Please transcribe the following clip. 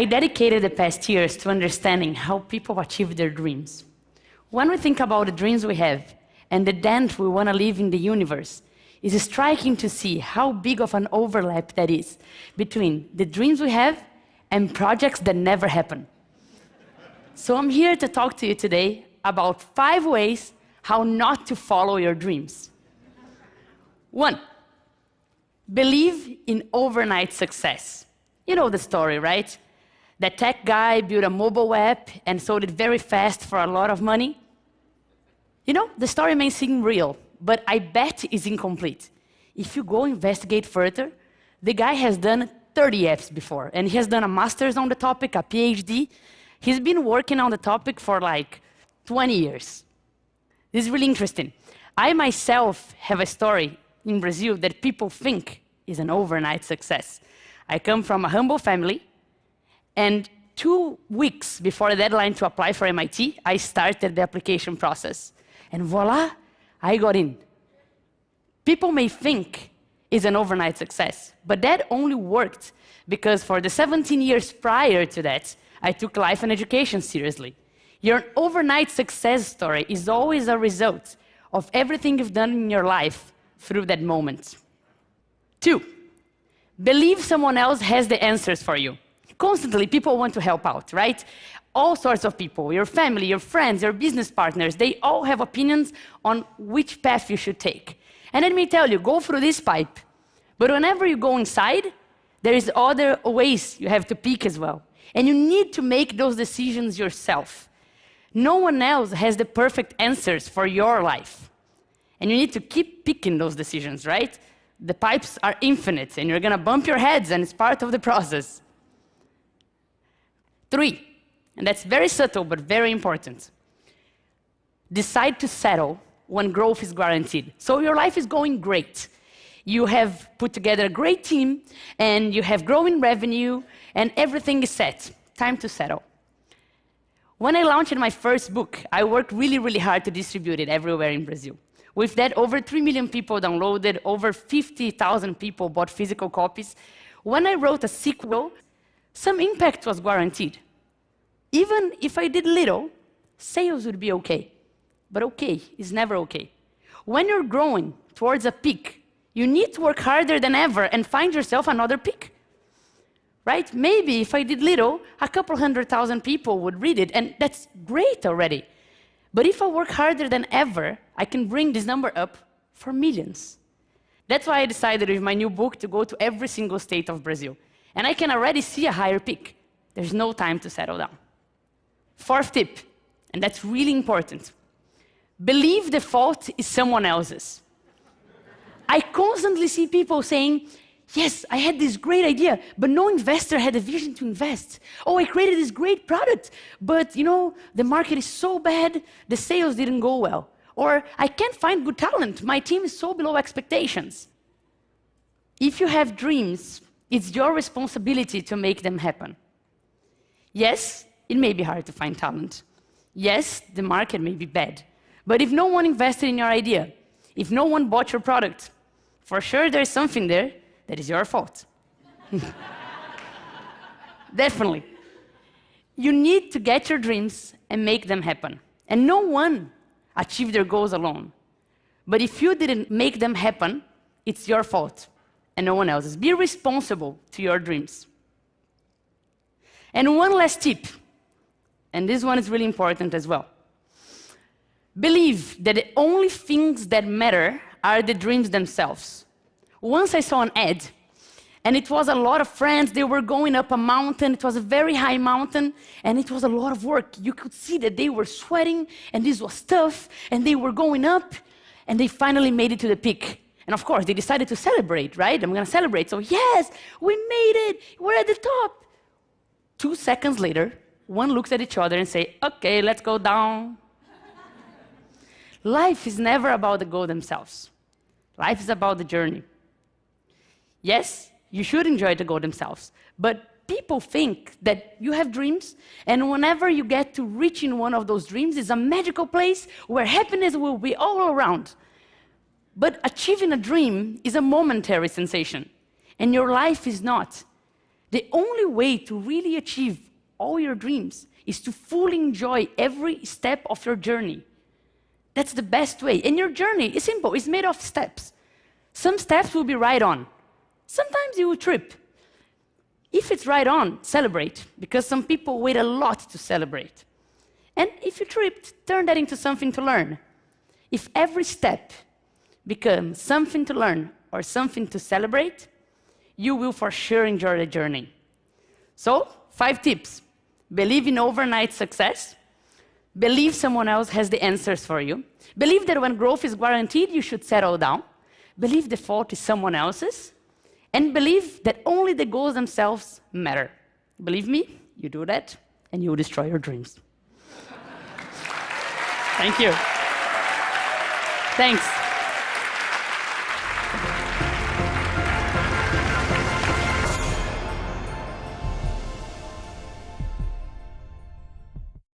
I dedicated the past years to understanding how people achieve their dreams. When we think about the dreams we have and the dent we want to leave in the universe, it's striking to see how big of an overlap that is between the dreams we have and projects that never happen. So I'm here to talk to you today about 5 ways how not to follow your dreams. 1, believe in overnight success. You know the story, right? That tech guy built a mobile app and sold it very fast for a lot of money. You know, the story may seem real, but I bet it's incomplete. If you go investigate further, the guy has done 30 apps before, and he has done a master's on the topic, a PhD. He's been working on the topic for like 20 years. This is really interesting. I myself have a story in Brazil that people think is an overnight success. I come from a humble family, and 2 weeks before the deadline to apply for MIT, I started the application process. And voila, I got in. People may think it's an overnight success, but that only worked because for the 17 years prior to that, I took life and education seriously. Your overnight success story is always a result of everything you've done in your life through that moment. 2, believe someone else has the answers for you. Constantly, people want to help out, right? All sorts of people, your family, your friends, your business partners, they all have opinions on which path you should take. And let me tell you, go through this pipe. But whenever you go inside, there is other ways you have to pick as well. And you need to make those decisions yourself. No one else has the perfect answers for your life. And you need to keep picking those decisions, right? The pipes are infinite, and you're going to bump your heads, and it's part of the process. 3, and that's very subtle but very important. Decide to settle when growth is guaranteed. So your life is going great. You have put together a great team, and you have growing revenue, and everything is set. Time to settle. When I launched my first book, I worked really, really hard to distribute it everywhere in Brazil. With that, over 3 million people downloaded, over 50,000 people bought physical copies. When I wrote a sequel, some impact was guaranteed. Even if I did little, sales would be okay. But okay is never okay. When you're growing towards a peak, you need to work harder than ever and find yourself another peak. Right? Maybe if I did little, a couple 100,000 people would read it, and that's great already. But if I work harder than ever, I can bring this number up for millions. That's why I decided with my new book to go to every single state of Brazil. And I can already see a higher peak. There's no time to settle down. 4th tip, and that's really important. Believe the fault is someone else's. I constantly see people saying, yes, I had this great idea, but no investor had a vision to invest. Oh, I created this great product, but you know, the market is so bad, the sales didn't go well. Or I can't find good talent, my team is so below expectations. If you have dreams, it's your responsibility to make them happen. Yes, it may be hard to find talent. Yes, the market may be bad. But if no one invested in your idea, if no one bought your product, for sure there's something there that is your fault. Definitely. You need to get your dreams and make them happen. And no one achieved their goals alone. But if you didn't make them happen, it's your fault and no one else's. Be responsible to your dreams. And one last tip, and this one is really important as well. Believe that the only things that matter are the dreams themselves. Once I saw an ad, and it was a lot of friends, they were going up a mountain, it was a very high mountain, and it was a lot of work. You could see that they were sweating, and this was tough, and they were going up, and they finally made it to the peak. And of course, they decided to celebrate, right? I'm gonna celebrate, so yes, we made it, we're at the top. 2 seconds later, one looks at each other and say, okay, let's go down. Life is never about the goal themselves. Life is about the journey. Yes, you should enjoy the goal themselves, but people think that you have dreams, and whenever you get to reaching one of those dreams, it's a magical place where happiness will be all around. But achieving a dream is a momentary sensation, and your life is not. The only way to really achieve all your dreams is to fully enjoy every step of your journey. That's the best way. And your journey is simple. It's made of steps. Some steps will be right on. Sometimes you will trip. If it's right on, celebrate, because some people wait a lot to celebrate. And if you tripped, turn that into something to learn. If every step becomes something to learn or something to celebrate, you will for sure enjoy the journey. So, 5 tips. Believe in overnight success. Believe someone else has the answers for you. Believe that when growth is guaranteed, you should settle down. Believe the fault is someone else's. And believe that only the goals themselves matter. Believe me, you do that, and you will destroy your dreams. Thank you. Thanks.